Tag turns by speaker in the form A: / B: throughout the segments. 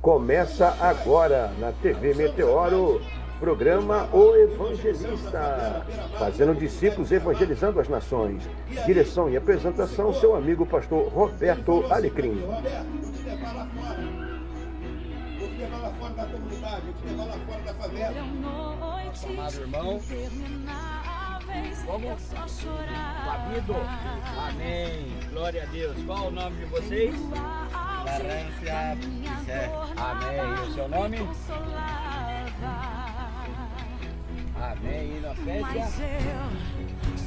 A: Começa agora na TV Meteoro, programa O Evangelista, fazendo discípulos evangelizando as nações. Direção e apresentação, seu amigo pastor Roberto Alecrim.
B: Você vai lá fora da comunidade, você vai lá fora da favela.
C: Nosso amado irmão, vamos? Fabido, amém, glória a Deus. Qual o nome de vocês?
D: Larância Pizé.
C: Amém, e o seu nome? Amém, Inocência.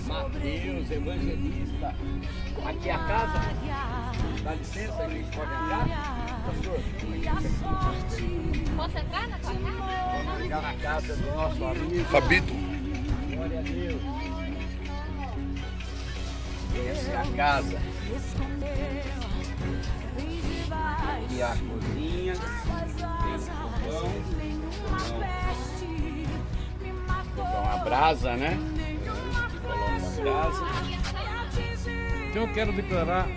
C: Mateus, evangelista. Aqui é a casa? Dá licença, a gente pode entrar? Pastor,
E: Posso entrar na tua casa?
C: vamos entrar na casa do nosso amigo
D: Fabito.
C: Glória a Deus. Essa é a casa. Aqui é a cozinha. Tem uma brasa, né? Coloca a brasa.
F: Então eu quero declarar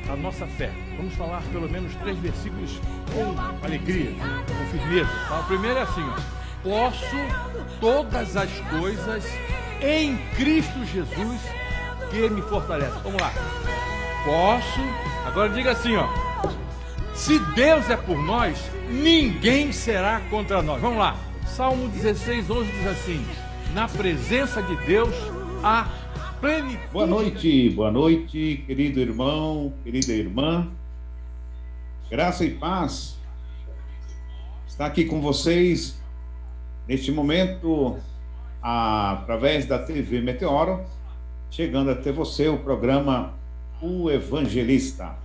F: a nossa fé. Vamos falar pelo menos 3 versículos com alegria, com firmeza. Tá? O primeiro é assim, ó. Posso todas as coisas em Cristo Jesus que me fortalece. Vamos lá. Posso. Agora diga assim, ó. Se Deus é por nós, ninguém será contra nós. Vamos lá. Salmo 16, 11 diz assim: na presença de Deus há plenitude.
G: Boa noite, querido irmão, querida irmã. Graça e paz. Está aqui com vocês neste momento, através da TV Meteoro, chegando até você o programa O Evangelista.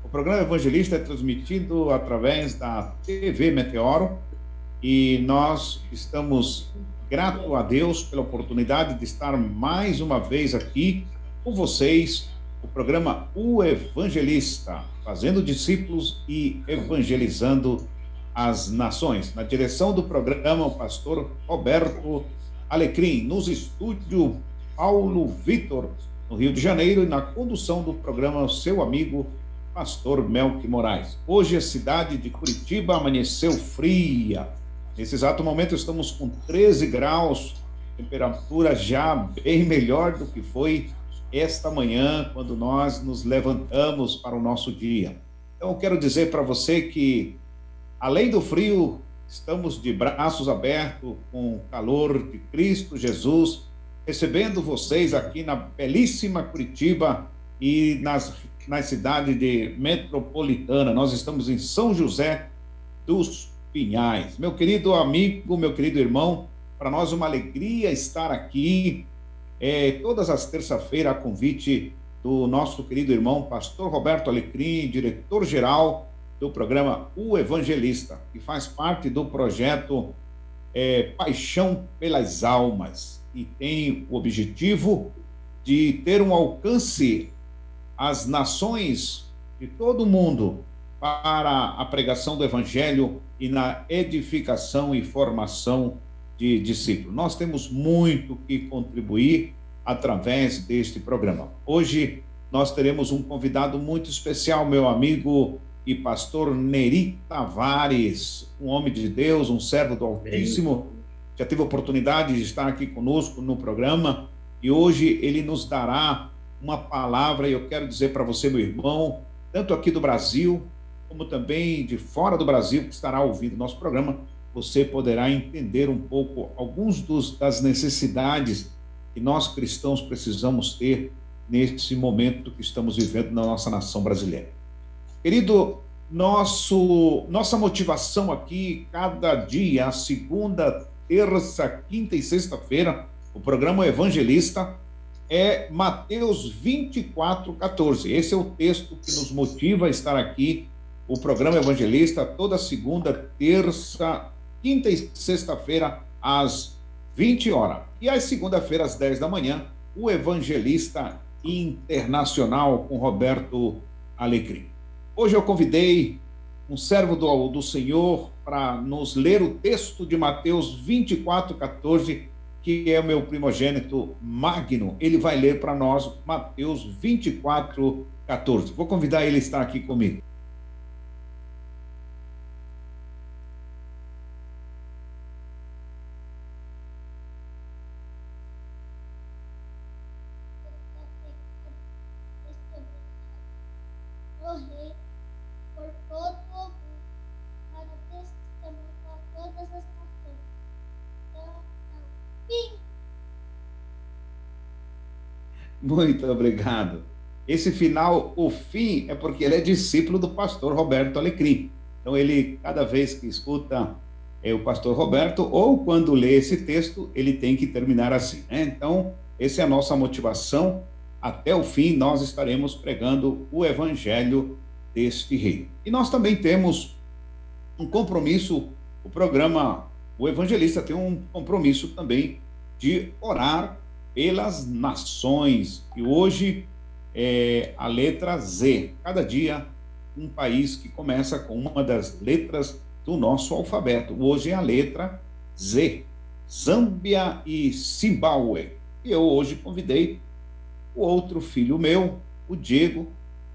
G: O programa Evangelista é transmitido através da TV Meteoro e nós estamos grato a Deus pela oportunidade de estar mais uma vez aqui com vocês, o programa O Evangelista, fazendo discípulos e evangelizando as nações. Na direção do programa, o pastor Roberto Alecrim, nos estúdios Paulo Vitor, no Rio de Janeiro, e na condução do programa, seu amigo pastor Melqui Moraes. Hoje a cidade de Curitiba amanheceu fria. Nesse exato momento estamos com 13 graus, temperatura já bem melhor do que foi esta manhã, quando nós nos levantamos para o nosso dia. Então eu quero dizer para você que, além do frio, estamos de braços abertos com o calor de Cristo Jesus, recebendo vocês aqui na belíssima Curitiba e na cidade de Metropolitana. Nós estamos em São José dos Pinhais. Meu querido amigo, meu querido irmão, para nós uma alegria estar aqui todas as terças-feiras a convite do nosso querido irmão pastor Roberto Alecrim, diretor-geral do programa O Evangelista, que faz parte do projeto Paixão pelas Almas e tem o objetivo de ter um alcance às nações de todo o mundo para a pregação do Evangelho e na edificação e formação de discípulos. Nós temos muito que contribuir através deste programa. Hoje nós teremos um convidado muito especial, meu amigo e pastor Neri Tavares, um homem de Deus, um servo do Altíssimo, já teve a oportunidade de estar aqui conosco no programa e hoje ele nos dará uma palavra. E eu quero dizer para você, meu irmão, tanto aqui do Brasil como também de fora do Brasil, que estará ouvindo nosso programa, você poderá entender um pouco alguns das necessidades que nós cristãos precisamos ter nesse momento que estamos vivendo na nossa nação brasileira. Querido, nossa motivação aqui, cada dia, segunda, terça, quinta e sexta-feira, o programa Evangelista é Mateus 24:14. Esse é o texto que nos motiva a estar aqui, o programa Evangelista, toda segunda, terça, quinta e sexta-feira, às 20 horas. E às segunda-feira, às 10 da manhã, o Evangelista Internacional com Roberto Alecrim. Hoje eu convidei um servo do Senhor para nos ler o texto de Mateus 24:14, que é o meu primogênito Magno. Ele vai ler para nós Mateus 24:14. Vou convidar ele a estar aqui comigo. Muito obrigado. Esse final, o fim, é porque ele é discípulo do pastor Roberto Alecrim. Então, ele, cada vez que escuta o pastor Roberto, ou quando lê esse texto, ele tem que terminar assim, né? Então, essa é a nossa motivação. Até o fim, nós estaremos pregando o evangelho deste reino. E nós também temos um compromisso, o programa, o evangelista tem um compromisso também de orar pelas nações. E hoje é a letra Z. Cada dia um país que começa com uma das letras do nosso alfabeto. Hoje é a letra Z. Zâmbia e Zimbábue. E eu hoje convidei o outro filho meu, o Diego.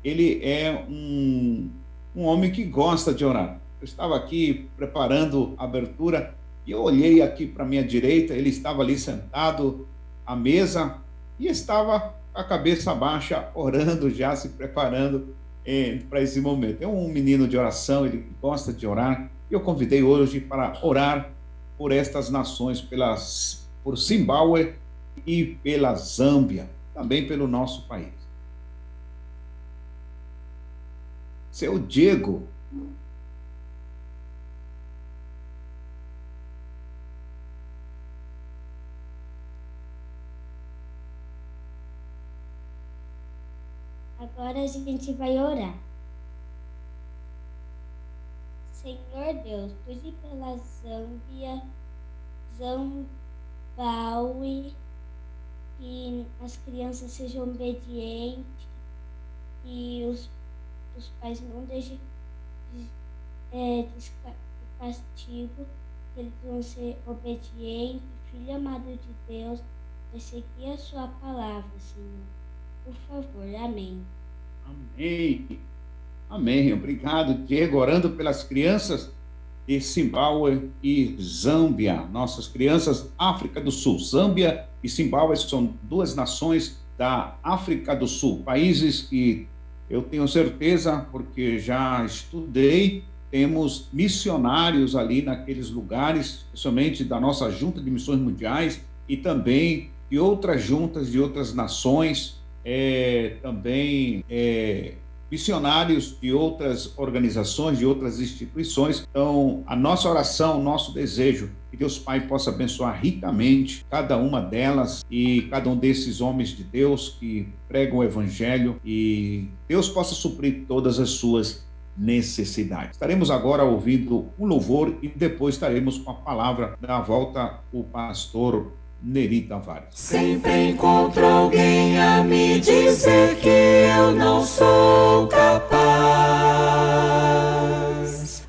G: Ele é um homem que gosta de orar. Eu estava aqui preparando a abertura e eu olhei aqui para a minha direita, ele estava ali sentado à mesa e estava com a cabeça baixa, orando já, se preparando para esse momento. É um menino de oração, ele gosta de orar. E eu convidei hoje para orar por estas nações, por Zimbábue e pela Zâmbia, também pelo nosso país. Seu Diego.
E: Agora a gente vai orar. Senhor Deus, cuide pela Zâmbia, Zimbábue, que as crianças sejam obedientes, que os pais não deixem de castigo, que eles vão ser obedientes, filho amado de Deus, vai seguir a sua palavra, Senhor. Por favor, amém.
G: Amém. Amém. Obrigado, Diego. Orando pelas crianças de Zimbábue e Zâmbia. Nossas crianças, África do Sul. Zâmbia e Zimbábue são duas nações da África do Sul. Países que eu tenho certeza, porque já estudei, temos missionários ali naqueles lugares, principalmente da nossa Junta de Missões Mundiais e também de outras juntas de outras nações, também missionários de outras organizações, de outras instituições. Então, a nossa oração, o nosso desejo, que Deus Pai possa abençoar ricamente cada uma delas e cada um desses homens de Deus que pregam o Evangelho, e Deus possa suprir todas as suas necessidades. Estaremos agora ouvindo um louvor e depois estaremos com a palavra da volta o pastor Neri Tavares.
H: Sempre encontro alguém a me dizer que eu não sou capaz.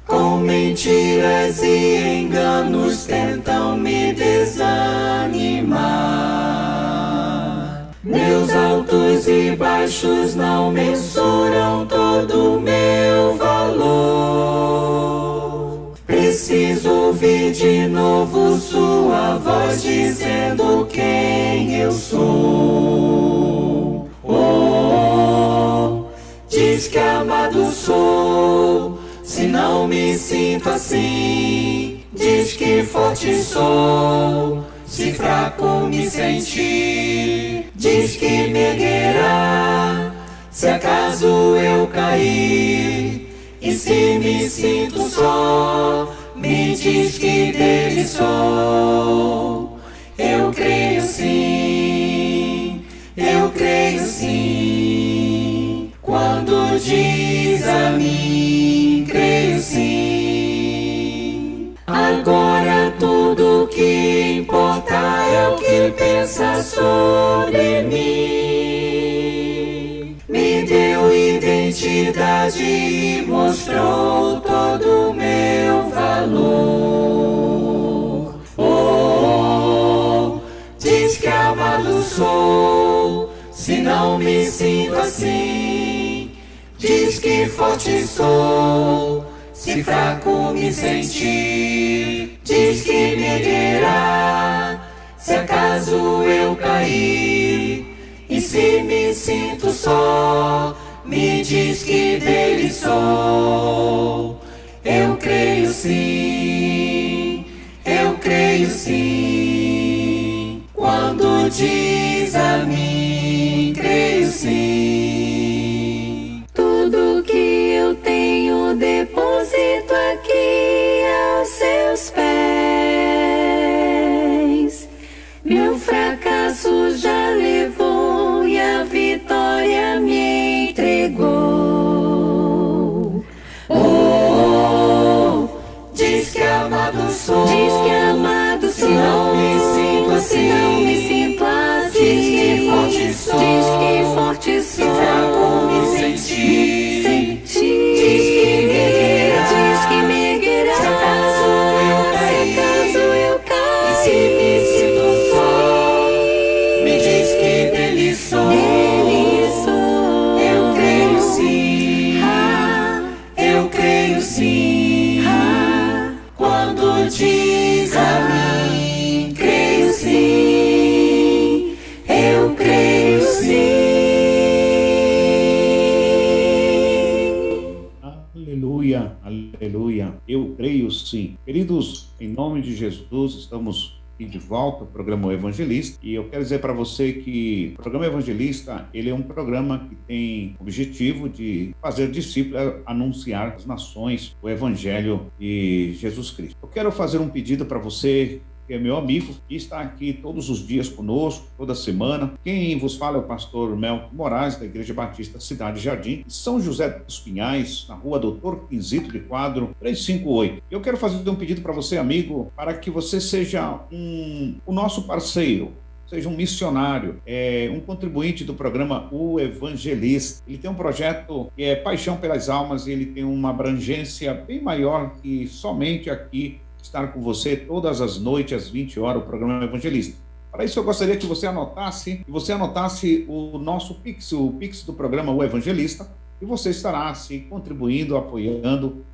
H: Com mentiras e enganos tentam me desanimar. Meus altos e baixos não mensuram todo o meu valor. Preciso ouvir de novo sua voz dizendo quem eu sou. Oh, diz que amado sou, se não me sinto assim. Diz que forte sou, se fraco me sentir. Diz que me erguerá, se acaso eu cair. E se me sinto só, me diz que dele sou. Eu creio sim, eu creio sim. Quando diz a mim, creio sim. Agora tudo que importa é o que pensa sobre mim. Me deu identidade e mostrou todo o meu valor. Oh, diz que amado sou, se não me sinto assim. Diz que forte sou, se fraco me sentir. Diz que me erguerá, se acaso eu cair. E se me sinto só, me diz que dele sou. Eu creio sim, eu creio sim. Quando diz a mim, sim. Tudo que eu tenho deposito aqui aos seus pés. Meu fracasso já levou e a vitória me entregou. Oh, diz que amado sou, diz que amado sou. Se não me sinto assim, não me sinto assim. Diz que forte sou, diz que forte sou. Se fraco me sentir, diz que me erguerá. Se acaso eu cair, e se me sinto só, me diz que dele sou. Eu creio sim, eu creio sim. Quando diz a mim, creio sim, eu creio sim.
G: Aleluia, aleluia. Eu creio sim. Queridos, em nome de Jesus, estamos aqui de volta ao programa O Evangelista, e eu quero dizer para você que o programa Evangelista, ele é um programa que tem o objetivo de fazer discípulos anunciar às nações o Evangelho de Jesus Cristo. Eu quero fazer um pedido para você que é meu amigo, que está aqui todos os dias conosco, toda semana. Quem vos fala é o pastor Melco Moraes, da Igreja Batista Cidade Jardim, em São José dos Pinhais, na rua Doutor Quinzito de Quadro, 358. Eu quero fazer um pedido para você, amigo, para que você seja o nosso parceiro, seja um missionário, um contribuinte do programa O Evangelista. Ele tem um projeto que é Paixão pelas Almas, e ele tem uma abrangência bem maior que somente aqui estar com você todas as noites, às 20 horas, o programa Evangelista. Para isso, eu gostaria que você anotasse o nosso Pix, o Pix do programa O Evangelista, e você estará se contribuindo, apoiando.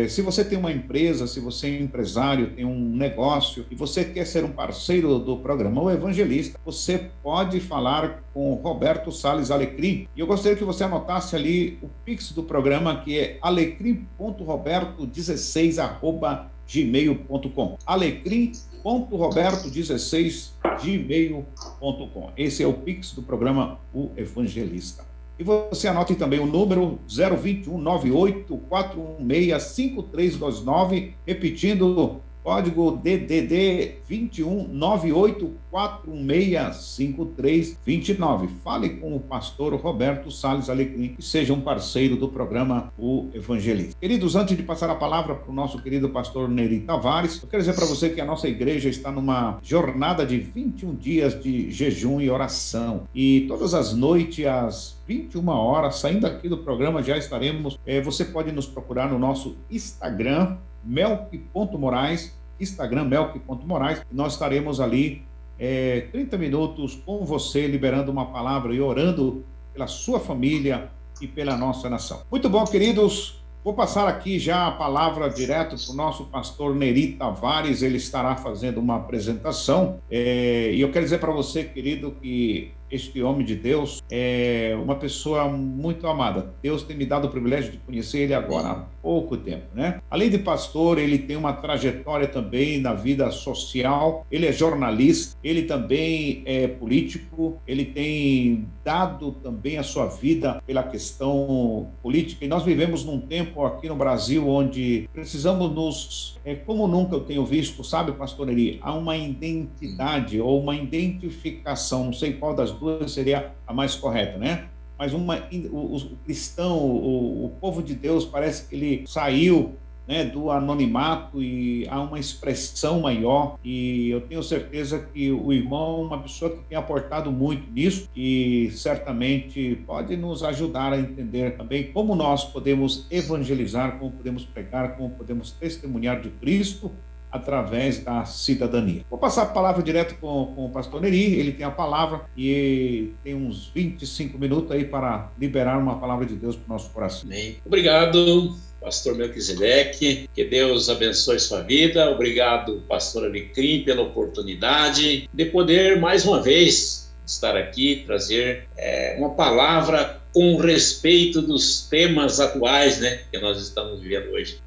G: Se você tem uma empresa, se você é empresário, tem um negócio e você quer ser um parceiro do programa O Evangelista, você pode falar com Roberto Salles Alecrim. E eu gostaria que você anotasse ali o Pix do programa, que é alecrim.roberto16@gmail.com. alecrim.roberto16@gmail.com. Esse é o Pix do programa O Evangelista. E você anote também o número 021-98-416-5329, repetindo, código DDD 21-98-416-5329. Fale com o pastor Roberto Salles Alecrim e seja um parceiro do programa O Evangelista. Queridos, antes de passar a palavra para o nosso querido pastor Neri Tavares, eu quero dizer para você que a nossa igreja está numa jornada de 21 dias de jejum e oração. E todas as noites, às 21 horas, saindo aqui do programa, já estaremos. Você pode nos procurar no nosso Instagram, melk.moraes, Instagram melk.moraes, e nós estaremos ali 30 minutos com você, liberando uma palavra e orando pela sua família e pela nossa nação. Muito bom, queridos, vou passar aqui já a palavra direto para o nosso pastor Neri Tavares. Ele estará fazendo uma apresentação, e eu quero dizer para você, querido, que este homem de Deus é uma pessoa muito amada. Deus tem me dado o privilégio de conhecer ele agora há pouco tempo, né? Além de pastor, ele tem uma trajetória também na vida social. Ele é jornalista, ele também é político, ele tem dado também a sua vida pela questão política. E nós vivemos num tempo aqui no Brasil onde precisamos como nunca eu tenho visto, sabe, pastor Neri, há uma identidade ou uma identificação, não sei qual das duas seria a mais correta, né? Mas o cristão, o povo de Deus, parece que ele saiu, né, do anonimato, e há uma expressão maior, e eu tenho certeza que o irmão é uma pessoa que tem aportado muito nisso, e certamente pode nos ajudar a entender também como nós podemos evangelizar, como podemos pregar, como podemos testemunhar de Cristo através da cidadania. Vou passar a palavra direto com o pastor Neri. Ele tem a palavra e tem uns 25 minutos aí para liberar uma palavra de Deus para o nosso coração.
I: Amém. Obrigado, pastor Melquisedeque, que Deus abençoe sua vida. Obrigado, pastor Alecrim, pela oportunidade de poder mais uma vez estar aqui, trazer uma palavra com respeito dos temas atuais, né, que nós estamos vivendo hoje.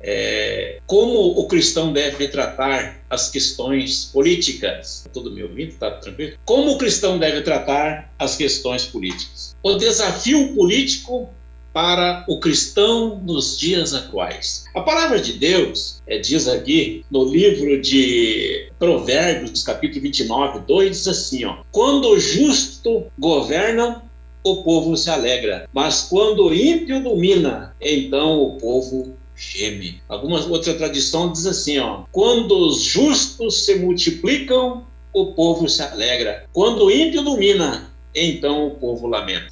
I: Como o cristão deve tratar as questões políticas? Tudo me ouvindo? Tá tranquilo? Como o cristão deve tratar as questões políticas? O desafio político para o cristão nos dias atuais. A palavra de Deus diz aqui no livro de Provérbios, capítulo 29, 2, diz assim, ó: quando o justo governa, o povo se alegra, mas quando o ímpio domina, então o povo geme. Alguma outra tradição diz assim, ó: quando os justos se multiplicam, o povo se alegra, quando o ímpio domina, então o povo lamenta.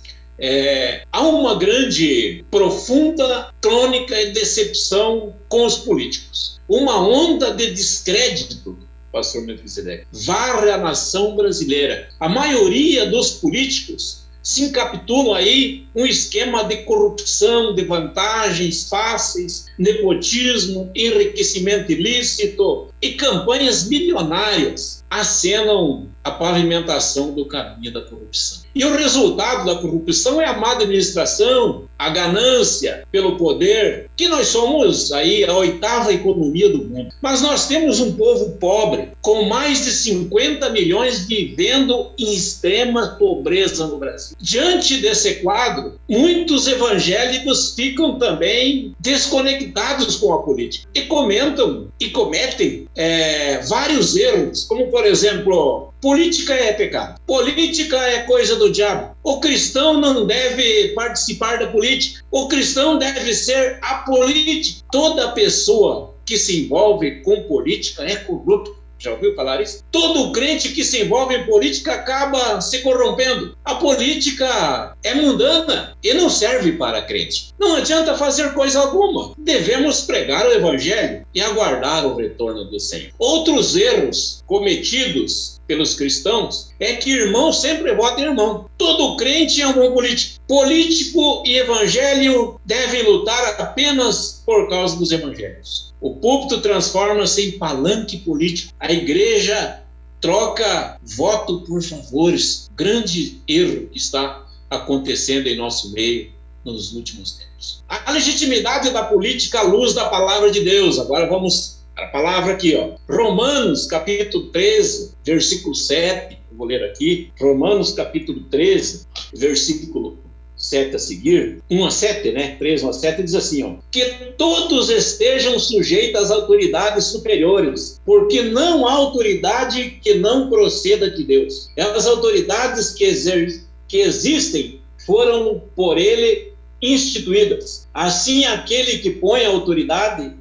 I: Há uma grande, profunda, crônica e decepção com os políticos. Uma onda de descrédito, pastor Melquisedeque, varre a nação brasileira. A maioria dos políticos se encapitulam aí um esquema de corrupção, de vantagens fáceis, nepotismo, enriquecimento ilícito e campanhas milionárias acenam a pavimentação do caminho da corrupção. E o resultado da corrupção é a má administração, a ganância pelo poder, que nós somos aí a 8ª economia do mundo. Mas nós temos um povo pobre, com mais de 50 milhões vivendo em extrema pobreza no Brasil. Diante desse quadro, muitos evangélicos ficam também desconectados com a política e comentam e cometem vários erros, como por exemplo, política é pecado, política é coisa do diabo, o cristão não deve participar da política, o cristão deve ser apolítico. Toda pessoa que se envolve com política é corrupto. Já ouviu falar isso? Todo crente que se envolve em política acaba se corrompendo. A política é mundana e não serve para crente. Não adianta fazer coisa alguma. Devemos pregar o evangelho e aguardar o retorno do Senhor. Outros erros cometidos pelos cristãos é que irmão sempre vota em irmão. Todo crente é um bom político. Político e evangelho devem lutar apenas por causa dos evangelhos. O púlpito transforma-se em palanque político. A igreja troca voto por favores. Grande erro que está acontecendo em nosso meio nos últimos tempos. A legitimidade da política à luz da palavra de Deus. Agora vamos a palavra aqui, ó. Romanos, capítulo 13, versículo 7. Vou ler aqui. Romanos, capítulo 13, versículo 7 a seguir, 1 a 7, né? 3, 1 a 7, diz assim, ó: que todos estejam sujeitos às autoridades superiores, porque não há autoridade que não proceda de Deus. As autoridades que existem foram por ele instituídas. Assim, aquele que opõe a autoridade,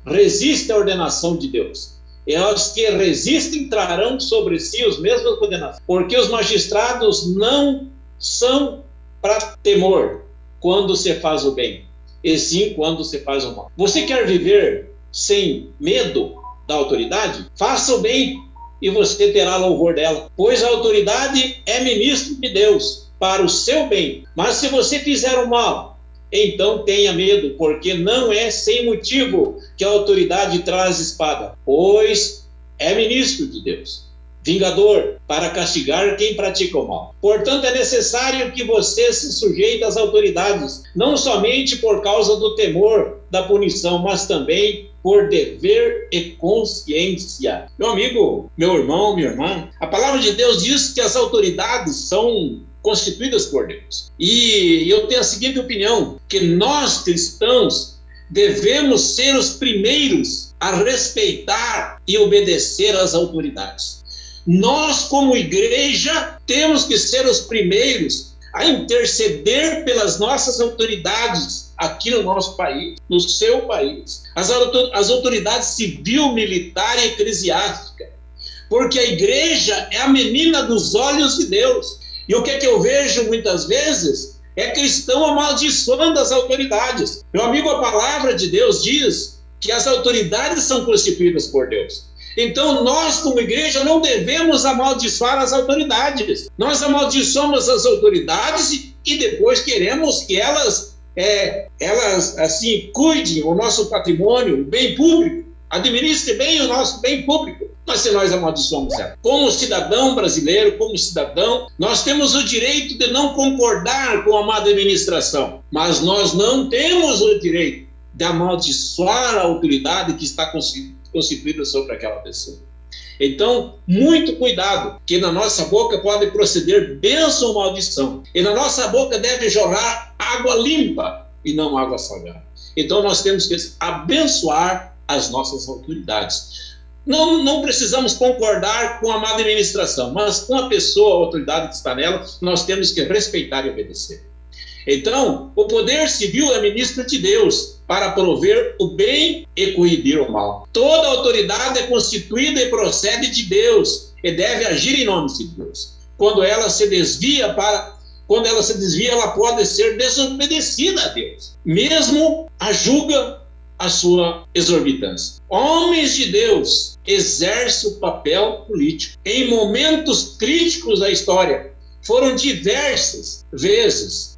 I: resiste à ordenação de Deus. E os que resistem trarão sobre si os mesmos condenações, porque os magistrados não são para temor quando se faz o bem, e sim quando se faz o mal. Você quer viver sem medo da autoridade? Faça o bem e você terá louvor dela, pois a autoridade é ministro de Deus para o seu bem. Mas se você fizer o mal, então tenha medo, porque não é sem motivo que a autoridade traz espada, pois é ministro de Deus, vingador para castigar quem pratica o mal. Portanto, é necessário que você se sujeite às autoridades, não somente por causa do temor da punição, mas também por dever e consciência. Meu amigo, meu irmão, minha irmã, a palavra de Deus diz que as autoridades são constituídas por Deus. E eu tenho a seguinte opinião, que nós cristãos devemos ser os primeiros a respeitar e obedecer às autoridades. Nós, como igreja, temos que ser os primeiros a interceder pelas nossas autoridades aqui no nosso país, no seu país, as autoridades civil, militar e eclesiástica, porque a igreja é a menina dos olhos de Deus. E o que é que eu vejo muitas vezes? É cristão amaldiçoando as autoridades. Meu amigo, a palavra de Deus diz que as autoridades são constituídas por Deus. Então, nós, como igreja, não devemos amaldiçoar as autoridades. Nós amaldiçoamos as autoridades e depois queremos que elas assim, cuidem o nosso patrimônio, o bem público, administrem bem o nosso bem público. Mas se nós amaldiçoamos ela, como cidadão brasileiro, como cidadão, nós temos o direito de não concordar com a má administração, mas nós não temos o direito de amaldiçoar a autoridade que está constituída sobre aquela pessoa. Então, muito cuidado, que na nossa boca pode proceder bênção ou maldição, e na nossa boca deve jorrar água limpa e não água salgada. Então, nós temos que abençoar as nossas autoridades. Não precisamos concordar com a má administração, mas com a pessoa, a autoridade que está nela, nós temos que respeitar e obedecer. Então, o poder civil é ministro de Deus para prover o bem e coibir o mal. Toda autoridade é constituída e procede de Deus e deve agir em nome de Deus. Quando ela se desvia, ela pode ser desobedecida a Deus, mesmo a julga a sua exorbitância. Homens de Deus exercem o papel político. Em momentos críticos da história, foram diversas vezes.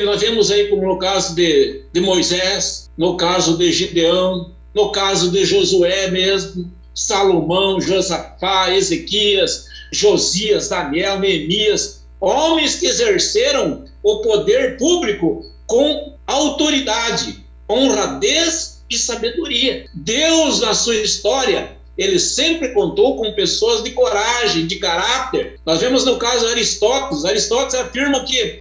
I: Nós vemos aí como no caso de Moisés, no caso de Gideão, no caso de Josué mesmo, Salomão, Josafá, Ezequias, Josias, Daniel, Neemias, homens que exerceram o poder público com autoridade, honradez e sabedoria. Deus, na sua história, ele sempre contou com pessoas de coragem, de caráter. Nós vemos no caso Aristóteles. Aristóteles afirma que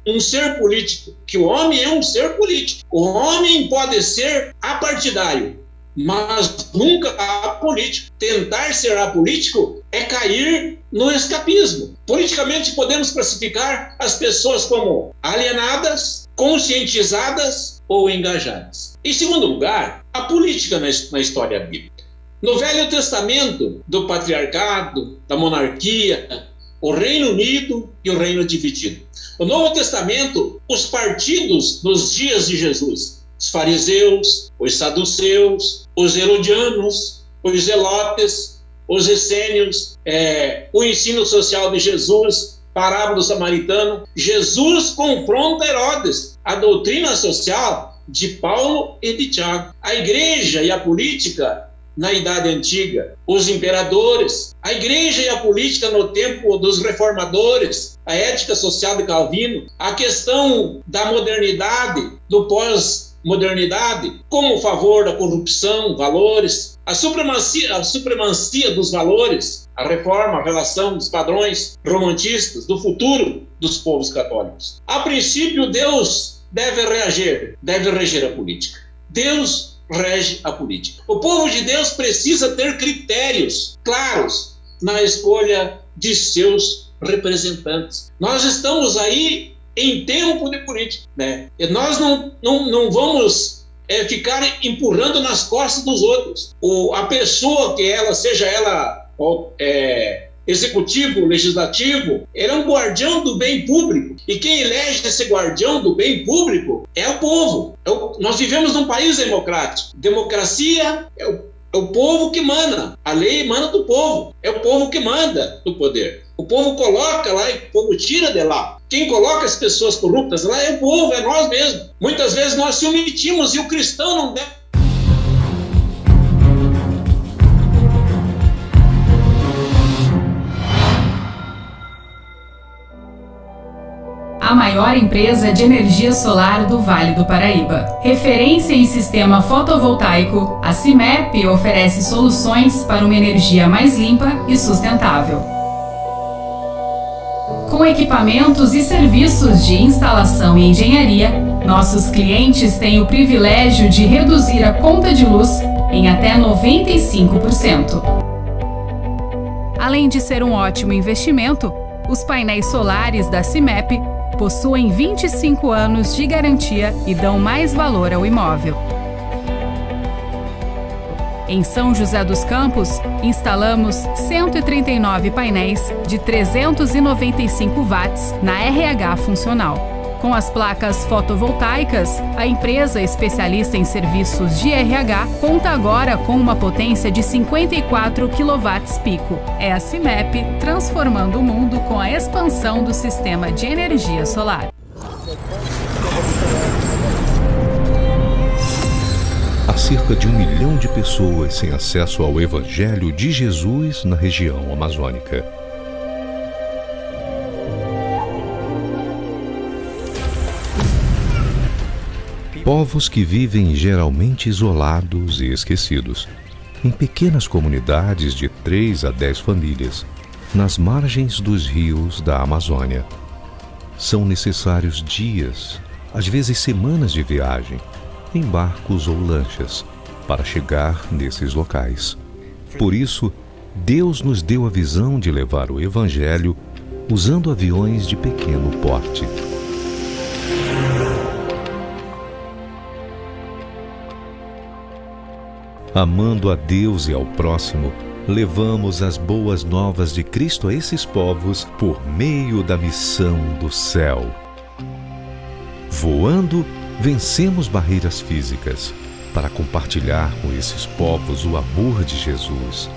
I: um ser político, que o homem é um ser político. O homem pode ser apartidário, mas nunca apolítico. Tentar ser apolítico é cair no escapismo. Politicamente podemos classificar as pessoas como alienadas, conscientizadas ou engajadas. Em segundo lugar, a política na história bíblica. No Velho Testamento, do patriarcado, da monarquia, o Reino Unido e o Reino dividido. No Novo Testamento, os partidos nos dias de Jesus, os fariseus, os saduceus, os herodianos, os zelotes, os essênios, o ensino social de Jesus, parábola do samaritano. Jesus confronta Herodes, a doutrina social de Paulo e de Tiago. A igreja e a política na Idade Antiga, os imperadores, a igreja e a política no tempo dos reformadores, a ética social de Calvino, a questão da modernidade, do pós-modernidade, como o favor da corrupção, valores, a supremacia dos valores, a reforma, a relação dos padrões romantistas, do futuro dos povos católicos. A princípio, Deus deve reger a política. Deus rege a política. O povo de Deus precisa ter critérios claros na escolha de seus representantes. Nós estamos aí em tempo de política, né? E nós não vamos ficar empurrando nas costas dos outros. A pessoa que seja ela executivo, legislativo, ele é um guardião do bem público. E quem elege esse guardião do bem público é o povo. Nós vivemos num país democrático. Democracia é o povo que manda. A lei emana do povo. É o povo que manda do poder. O povo coloca lá e o povo tira de lá. Quem coloca as pessoas corruptas lá é o povo, é nós mesmos. Muitas vezes nós se omitimos e o cristão não deve.
J: A maior empresa de energia solar do Vale do Paraíba. Referência em sistema fotovoltaico, a CIMEP oferece soluções para uma energia mais limpa e sustentável. Com equipamentos e serviços de instalação e engenharia, nossos clientes têm o privilégio de reduzir a conta de luz em até 95%. Além de ser um ótimo investimento, os painéis solares da CIMEP possuem 25 anos de garantia e dão mais valor ao imóvel. Em São José dos Campos, instalamos 139 painéis de 395 watts na RH funcional. Com as placas fotovoltaicas, a empresa especialista em serviços de RH conta agora com uma potência de 54 kW-pico. É a CIMEP transformando o mundo com a expansão do sistema de energia solar.
K: A Há cerca de 1 milhão de pessoas sem acesso ao Evangelho de Jesus na região amazônica. Povos que vivem geralmente isolados e esquecidos, em pequenas comunidades de 3 a 10 famílias, nas margens dos rios da Amazônia. São necessários dias, às vezes semanas de viagem, em barcos ou lanchas, para chegar nesses locais. Por isso, Deus nos deu a visão de levar o Evangelho usando aviões de pequeno porte. Amando a Deus e ao próximo, levamos as boas novas de Cristo a esses povos por meio da missão do céu. Voando, vencemos barreiras físicas para compartilhar com esses povos o amor de Jesus.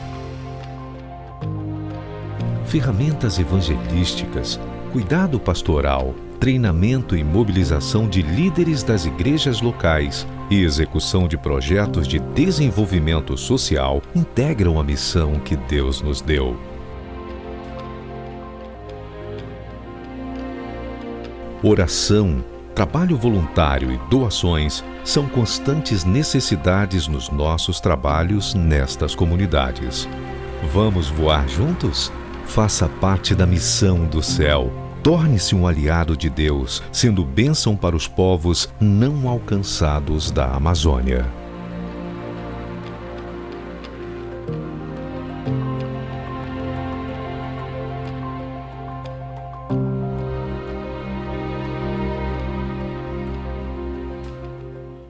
K: Ferramentas evangelísticas, cuidado pastoral, treinamento e mobilização de líderes das igrejas locais e execução de projetos de desenvolvimento social integram a missão que Deus nos deu. Oração, trabalho voluntário e doações são constantes necessidades nos nossos trabalhos nestas comunidades. Vamos voar juntos? Faça parte da missão do céu. Torne-se um aliado de Deus, sendo bênção para os povos não alcançados da Amazônia.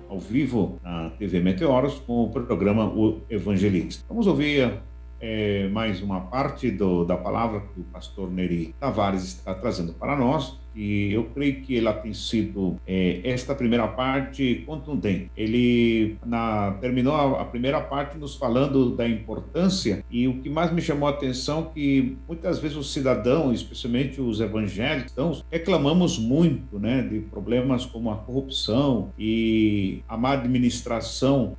G: Ao vivo na TV Meteoros com o programa O Evangelista. Vamos ouvir mais uma parte da palavra que o pastor Neri Tavares está trazendo para nós, e eu creio que ela tem sido esta primeira parte contundente. Ele terminou a primeira parte nos falando da importância, e o que mais me chamou a atenção é que muitas vezes os cidadãos, especialmente os evangélicos, reclamamos muito, né, de problemas como a corrupção e a má administração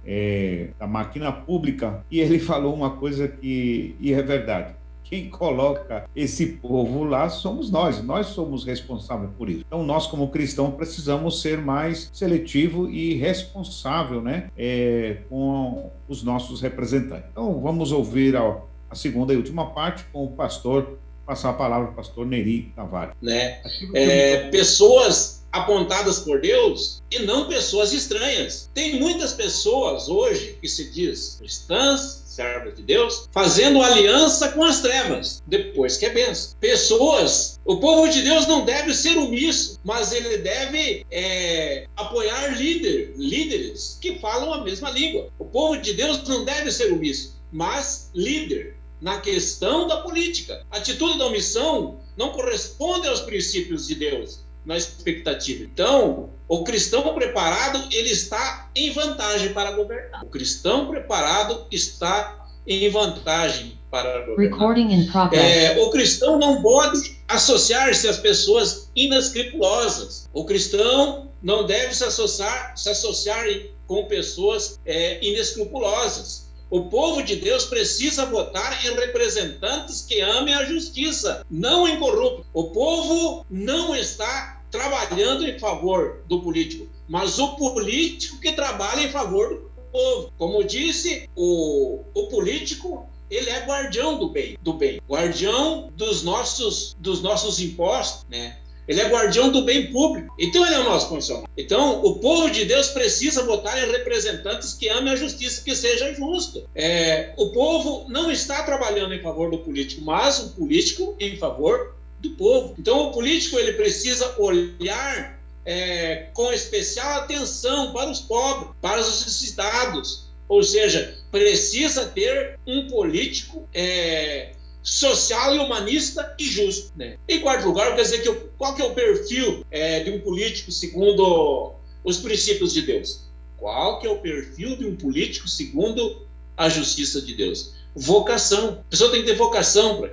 G: da máquina pública, e ele falou uma coisa que é verdade. Quem coloca esse povo lá somos nós somos responsáveis por isso. Então nós como cristãos precisamos ser mais seletivo e responsável, né, com os nossos representantes. Então vamos ouvir a segunda e última parte com o pastor, passar a palavra ao pastor Neri Tavares.
I: Pessoas apontadas por Deus e não pessoas estranhas. Tem muitas pessoas hoje que se diz cristãs, servos de Deus, fazendo aliança com as trevas, depois que é benção. O povo de Deus não deve ser omisso, mas ele deve apoiar líderes que falam a mesma língua. O povo de Deus não deve ser omisso, mas líder na questão da política. A atitude da omissão não corresponde aos princípios de Deus, na expectativa. Então, o cristão preparado, ele está em vantagem para governar. O cristão preparado está em vantagem para governar. O cristão não pode associar-se às pessoas inescrupulosas. O cristão não deve se associar com pessoas inescrupulosas. O povo de Deus precisa votar em representantes que amem a justiça, não incorruptos. O povo não está trabalhando em favor do político, mas o político que trabalha em favor do povo. Como disse, o político, ele é guardião do bem, guardião dos nossos impostos, né? Ele é guardião do bem público. Então ele é o nosso funcionário. Então o povo de Deus precisa votar em representantes que amem a justiça, que seja justo. O povo não está trabalhando em favor do político, mas o político em favor do povo. Então o político, ele precisa olhar com especial atenção para os pobres, para os necessitados. Ou seja, precisa ter um político social e humanista e justo, né? Em quarto lugar, quer dizer, qual que é o perfil de um político segundo os princípios de Deus? Qual que é o perfil de um político segundo a justiça de Deus? Vocação. A pessoa tem que ter vocação.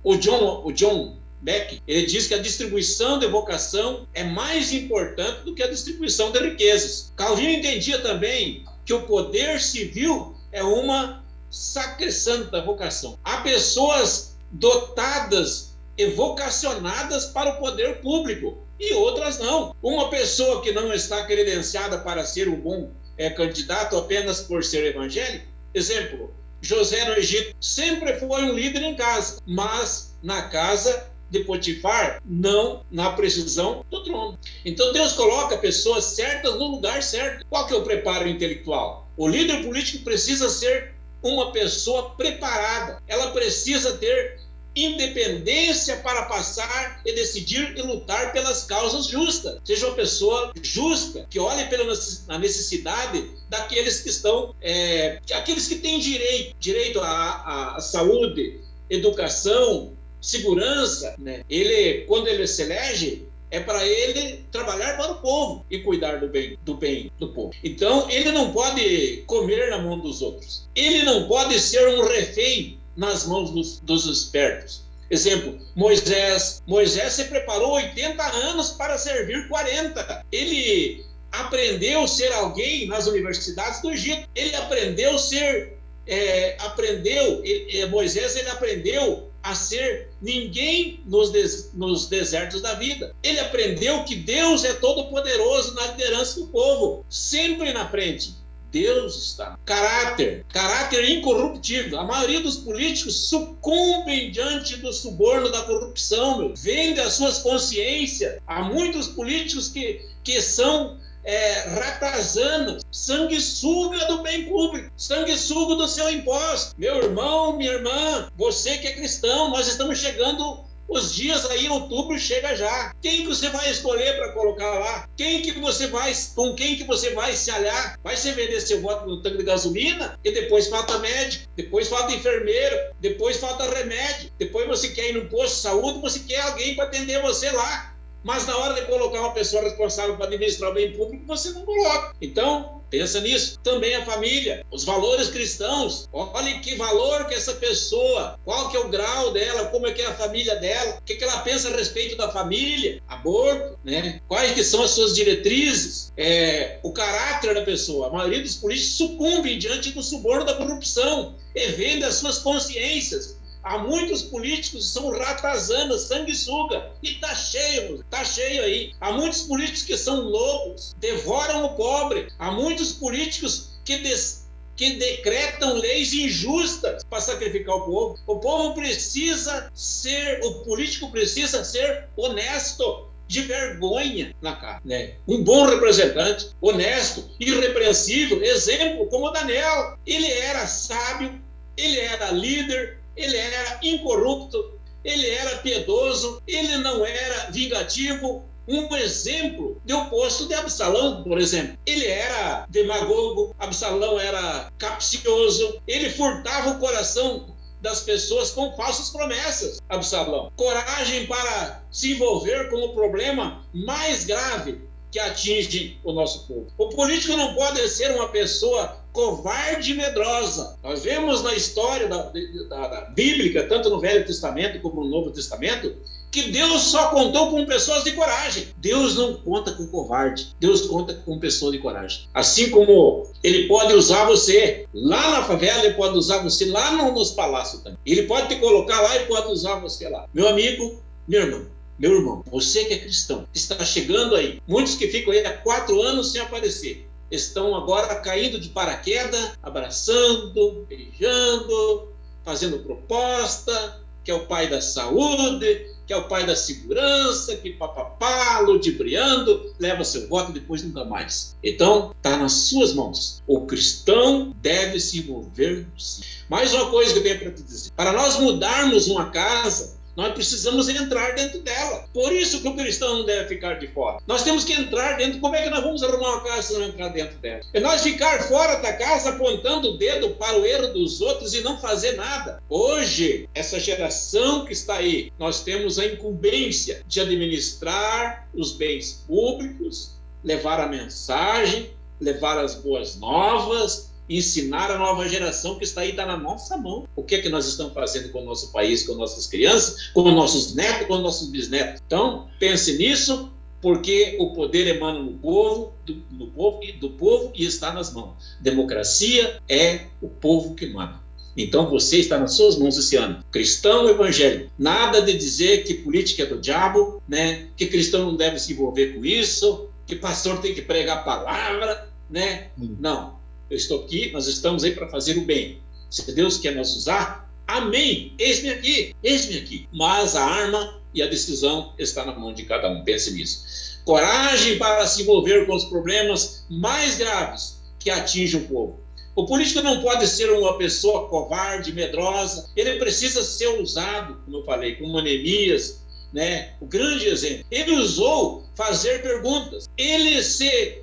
I: O John Beck, ele diz que a distribuição de vocação é mais importante do que a distribuição de riquezas. Calvino entendia também que o poder civil é uma sacrossanta vocação. Há pessoas dotadas e vocacionadas para o poder público e outras não. Uma pessoa que não está credenciada para ser um bom candidato apenas por ser evangélico, exemplo, José no Egito sempre foi um líder em casa, mas na casa de Potifar, não na precisão do trono. Então Deus coloca pessoas certas no lugar certo. Qual que é o preparo intelectual? O líder político precisa ser uma pessoa preparada. Ela precisa ter independência para passar e decidir e lutar pelas causas justas. Seja uma pessoa justa, que olhe pela necessidade daqueles que estão, aqueles que têm direito à saúde, educação, segurança, né? Quando ele se elege, é para ele trabalhar para o povo e cuidar do bem do povo. Então, ele não pode comer na mão dos outros. Ele não pode ser um refém nas mãos dos espertos. Exemplo, Moisés se preparou 80 anos para servir 40. Ele aprendeu a ser alguém nas universidades do Egito. Ele aprendeu a ser, Moisés aprendeu a ser ninguém nos desertos da vida. Ele aprendeu que Deus é todo poderoso na liderança do povo, sempre na frente. Deus está. Caráter incorruptível. A maioria dos políticos sucumbem diante do suborno da corrupção, vende as suas consciências. Há muitos políticos que são ratazanas, sanguessuga do bem público, sanguessuga do seu imposto. Meu irmão, minha irmã, você que é cristão, nós estamos chegando, os dias aí, outubro chega já. Quem que você vai escolher para colocar lá? Com quem que você vai se aliar? Vai você vender seu voto no tanque de gasolina e depois falta médico, depois falta enfermeiro, depois falta remédio, depois você quer ir no posto de saúde, você quer alguém para atender você lá. Mas na hora de colocar uma pessoa responsável para administrar o bem público, você não coloca. Então, pensa nisso. Também a família, os valores cristãos. Olha que valor que essa pessoa, qual que é o grau dela, como é que é a família dela, o que ela pensa a respeito da família, aborto, né? Quais que são as suas diretrizes, o caráter da pessoa. A maioria dos políticos sucumbe diante do suborno da corrupção e vende as suas consciências. Há muitos políticos que são ratazanas, sanguessuga, e tá cheio aí. Há muitos políticos que são loucos, devoram o pobre. Há muitos políticos que decretam leis injustas para sacrificar o povo. O político precisa ser honesto, de vergonha na cara, né? Um bom representante, honesto, irrepreensível, exemplo como Daniel. Ele era sábio, ele era líder, ele era incorrupto, ele era piedoso, ele não era vingativo. Um exemplo de oposto de Absalão, por exemplo. Ele era demagogo, Absalão era capcioso, ele furtava o coração das pessoas com falsas promessas, Absalão. Coragem para se envolver com o problema mais grave que atinge o nosso povo. O político não pode ser uma pessoa covarde e medrosa. Nós vemos na história da bíblica, tanto no Velho Testamento como no Novo Testamento, que Deus só contou com pessoas de coragem. Deus não conta com covarde. Deus conta com pessoas de coragem. Assim como Ele pode usar você lá na favela, Ele pode usar você lá nos palácios também. Ele pode te colocar lá e pode usar você lá. Meu amigo, meu irmão, você que é cristão, está chegando aí. Muitos que ficam aí há 4 anos sem aparecer, estão agora caindo de paraquedas, abraçando, beijando, fazendo proposta, que é o pai da saúde, que é o pai da segurança, que papapá, ludibriando, leva seu voto e depois nunca mais. Então, está nas suas mãos. O cristão deve se envolver sim. Mais uma coisa que eu tenho para te dizer. Para nós mudarmos uma casa, nós precisamos entrar dentro dela. Por isso que o cristão não deve ficar de fora. Nós temos que entrar dentro. Como é que nós vamos arrumar uma casa se não entrar dentro dela? É nós ficar fora da casa apontando o dedo para o erro dos outros e não fazer nada. Hoje, essa geração que está aí, nós temos a incumbência de administrar os bens públicos, levar a mensagem, levar as boas novas, ensinar a nova geração que está aí, está na nossa mão. O que é que nós estamos fazendo com o nosso país, com nossas crianças, com nossos netos, com nossos bisnetos? Então, pense nisso, porque o poder emana do povo e está nas mãos. Democracia é o povo que manda. Então você está nas suas mãos esse ano. Cristão evangélico. Nada de dizer que política é do diabo, né? Que cristão não deve se envolver com isso, que pastor tem que pregar a palavra, né? Não. Eu estou aqui, nós estamos aí para fazer o bem. Se Deus quer nos usar, amém. Eis-me aqui, eis-me aqui. Mas a arma e a decisão está na mão de cada um. Pense nisso. Coragem para se envolver com os problemas mais graves que atingem o povo. O político não pode ser uma pessoa covarde, medrosa. Ele precisa ser usado, como eu falei, como Neemias, né? O grande exemplo. Ele usou fazer perguntas. Ele se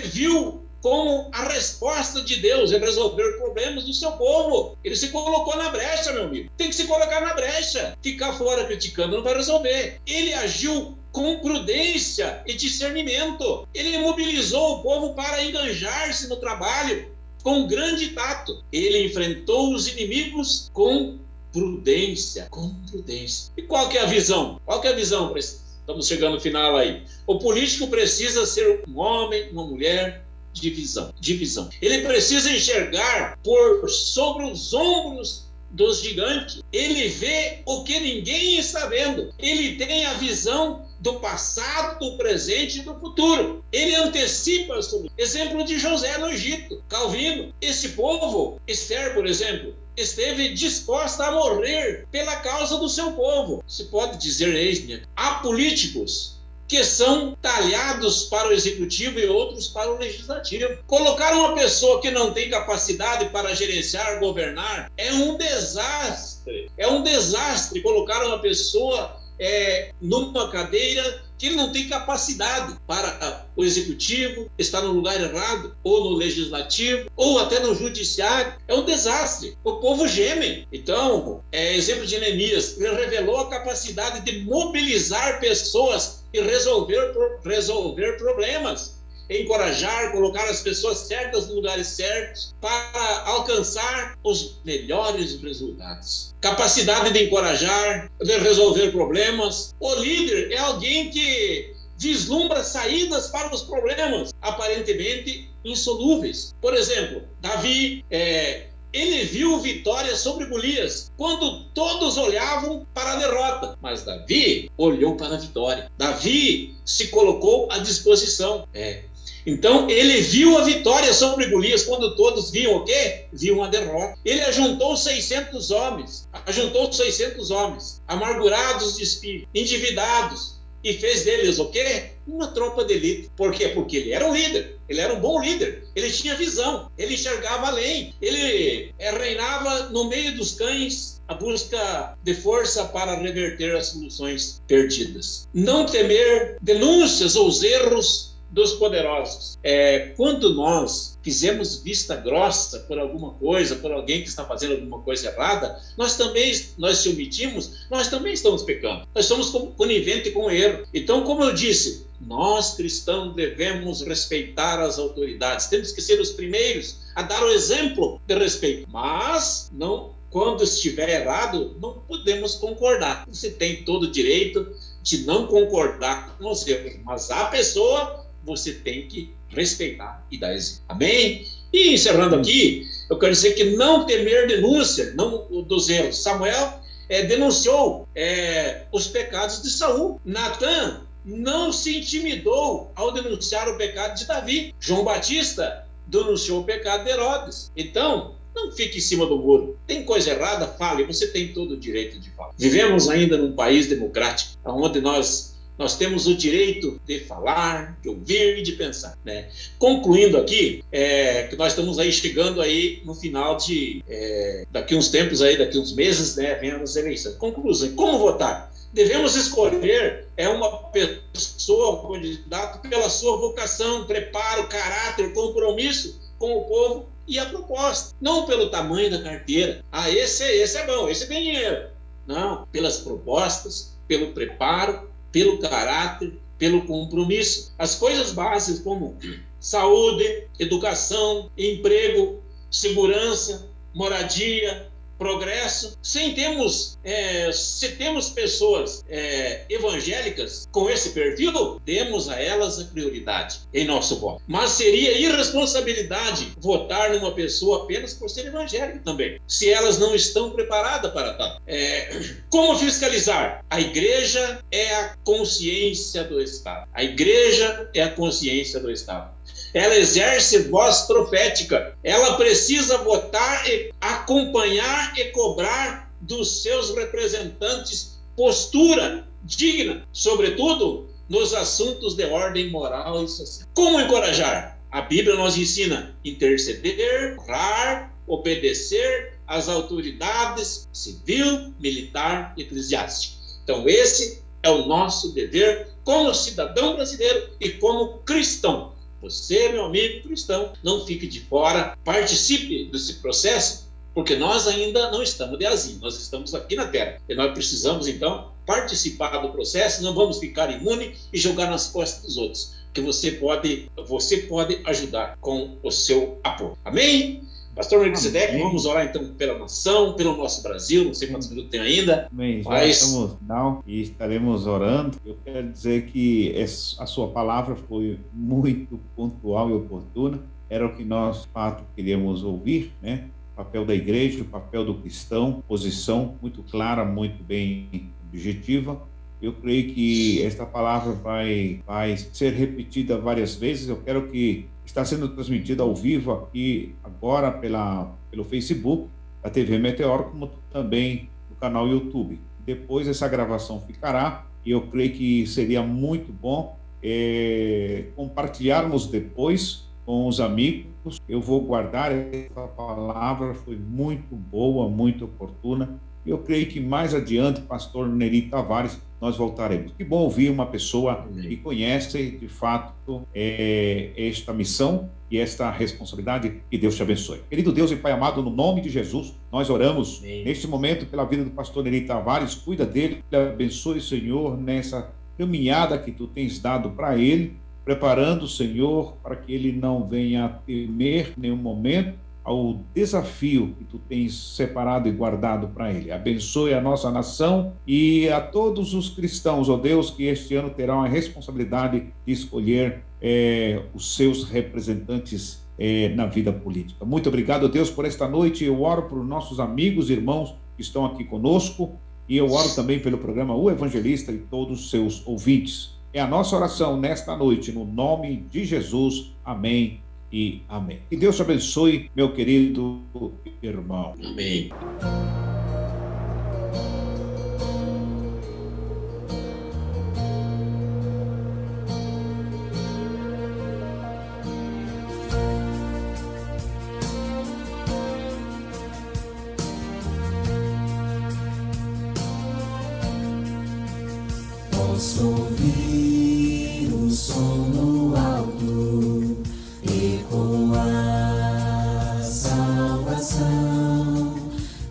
I: viu como a resposta de Deus em resolver problemas do seu povo. Ele se colocou na brecha, meu amigo. Tem que se colocar na brecha. Ficar fora criticando não vai resolver. Ele agiu com prudência e discernimento. Ele mobilizou o povo para enganjar-se no trabalho com grande tato. Ele enfrentou os inimigos com prudência. Com prudência. E qual que é a visão? Qual que é a visão? Estamos chegando no final aí. O político precisa ser um homem, uma mulher de visão. Ele precisa enxergar por sobre os ombros dos gigantes. Ele vê o que ninguém está vendo. Ele tem a visão do passado, do presente e do futuro. Ele antecipa as soluções. Exemplo de José no Egito, Calvino. Esse povo, Esther, por exemplo, esteve disposta a morrer pela causa do seu povo. Se pode dizer, eis-me, há políticos que são talhados para o executivo e outros para o legislativo. Colocar uma pessoa que não tem capacidade para gerenciar, governar, é um desastre. É um desastre colocar uma pessoa numa cadeira que ele não tem capacidade para o executivo, está no lugar errado, ou no legislativo, ou até no judiciário. É um desastre. O povo geme. Então, exemplo de Neemias, ele revelou a capacidade de mobilizar pessoas e resolver problemas. Encorajar, colocar as pessoas certas nos lugares certos para alcançar os melhores resultados. Capacidade de encorajar, de resolver problemas. O líder é alguém que vislumbra saídas para os problemas aparentemente insolúveis. Por exemplo, Davi, ele viu vitória sobre Golias quando todos olhavam para a derrota. Mas Davi olhou para a vitória. Davi se colocou à disposição. Então, ele viu a vitória sobre Golias quando todos viam o quê? Viam a derrota. Ele ajuntou 600 homens, amargurados de espírito, endividados, e fez deles o quê? Uma tropa de elite. Por quê? Porque ele era um líder, ele era um bom líder, ele tinha visão, ele enxergava além, ele reinava no meio dos cães, a busca de força para reverter as soluções perdidas. Não temer denúncias ou os erros dos poderosos. Quando nós fizemos vista grossa por alguma coisa, por alguém que está fazendo alguma coisa errada, nós se omitimos, nós também estamos pecando. Nós somos coniventes com o erro. Então, como eu disse, nós cristãos devemos respeitar as autoridades. Temos que ser os primeiros a dar o exemplo de respeito. Mas, quando estiver errado, não podemos concordar. Você tem todo o direito de não concordar com os erros, mas a pessoa você tem que respeitar e dar exemplo. Amém? E encerrando aqui, eu quero dizer que não temer denúncia dos erros. Samuel denunciou os pecados de Saul. Natã não se intimidou ao denunciar o pecado de Davi. João Batista denunciou o pecado de Herodes. Então, não fique em cima do muro. Tem coisa errada? Fale. Você tem todo o direito de falar. Vivemos ainda num país democrático, onde nós temos o direito de falar, de ouvir e de pensar, né? Concluindo aqui, que nós estamos aí chegando aí no final de daqui uns tempos aí, daqui uns meses, né, vem as eleições. Conclusão, como votar? Devemos escolher uma pessoa, um candidato, pela sua vocação, preparo, caráter, compromisso com o povo e a proposta, não pelo tamanho da carteira. Esse é bom, esse tem dinheiro. Não, pelas propostas, pelo preparo, pelo caráter, pelo compromisso. As coisas básicas como saúde, educação, emprego, segurança, moradia, progresso. Se temos pessoas evangélicas com esse perfil, demos a elas a prioridade em nosso voto. Mas seria irresponsabilidade votar numa pessoa apenas por ser evangélica também, se elas não estão preparadas para tal. Como fiscalizar? A igreja é a consciência do Estado. A igreja é a consciência do Estado. Ela exerce voz profética. Ela precisa votar, acompanhar e cobrar dos seus representantes postura digna, sobretudo nos assuntos de ordem moral e social. Como encorajar? A Bíblia nos ensina interceder, orar, obedecer às autoridades civil, militar e eclesiástica. Então esse é o nosso dever como cidadão brasileiro e como cristão. Você, meu amigo cristão, não fique de fora, participe desse processo, porque nós ainda não estamos de asilo, nós estamos aqui na Terra. E nós precisamos, então, participar do processo, não vamos ficar imune e jogar nas costas dos outros, que você pode ajudar com o seu apoio. Amém? Pastor Melquisedeque, vamos orar então pela nação, pelo nosso Brasil, não sei quantos minutos tem ainda.
G: Amém, já estamos no final e estaremos orando. Eu quero dizer que a sua palavra foi muito pontual e oportuna, era o que nós, de fato, queríamos ouvir, né? O papel da igreja, o papel do cristão, posição muito clara, muito bem objetiva. Eu creio que esta palavra vai ser repetida várias vezes. Eu quero que está sendo transmitida ao vivo aqui agora pelo Facebook, da TV Meteoro, como também no canal YouTube. Depois essa gravação ficará e eu creio que seria muito bom compartilharmos depois com os amigos. Eu vou guardar essa palavra, foi muito boa, muito oportuna. E eu creio que mais adiante, pastor Neri Tavares, nós voltaremos. Que bom ouvir uma pessoa que conhece, de fato, esta missão e esta responsabilidade. Que Deus te abençoe. Querido Deus e Pai amado, no nome de Jesus, nós oramos neste momento pela vida do pastor Neri Tavares. Cuida dele, abençoe, Senhor, nessa caminhada que tu tens dado para ele, preparando, Senhor, para que ele não venha a temer em nenhum momento ao desafio que tu tens separado e guardado para ele. Abençoe a nossa nação e a todos os cristãos, ó Deus, que este ano terão a responsabilidade de escolher os seus representantes na vida política. Muito obrigado, Deus, por esta noite. Eu oro por nossos amigos e irmãos que estão aqui conosco e eu oro também pelo programa O Evangelista e todos os seus ouvintes. É a nossa oração nesta noite, no nome de Jesus. Amém e amém. Que Deus te abençoe, meu querido irmão.
I: Amém.
H: Posso ouvir o som no alto, ecoar a salvação.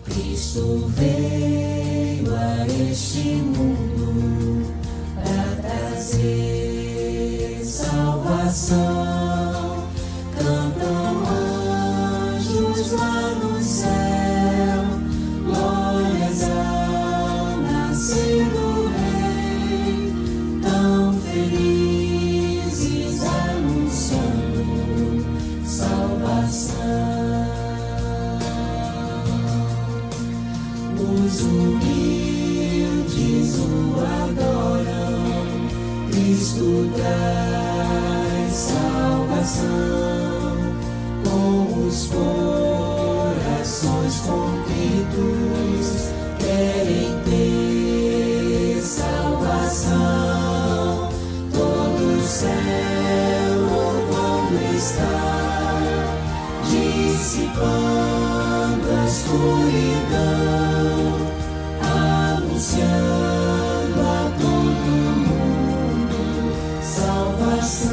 H: Cristo veio a este mundo para trazer salvação. Cantam anjos lá no céu, glórias ao nascido Rei, tão felizes anunciando salvação. Os humildes o adoram, Cristo traz salvação. Com os corações contritos querem ter salvação. Todo o céu louvando está, dissipando a escuridão, anunciando a todo mundo salvação.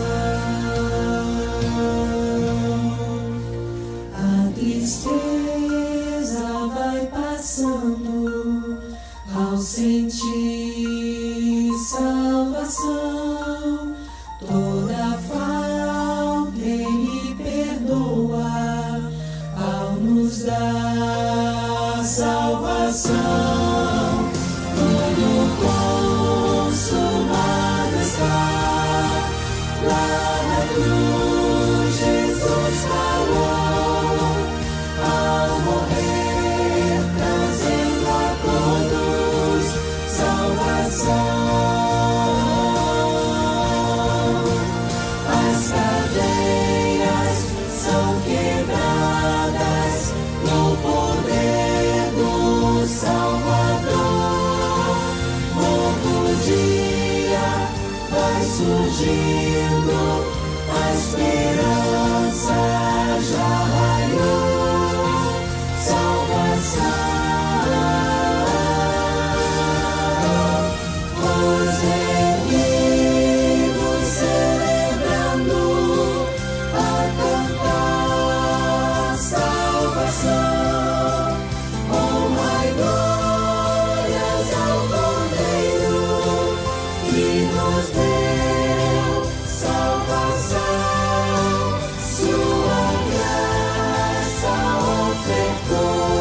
H: A tristeza vai passando ao sentir salvação. Toda falta Ele perdoa ao surgindo, a esperança já raiou, salvação. Os inimigos celebrando a cantar salvação, honra e glórias ao Cordeiro que nos deu salvação, sua graça ofertou.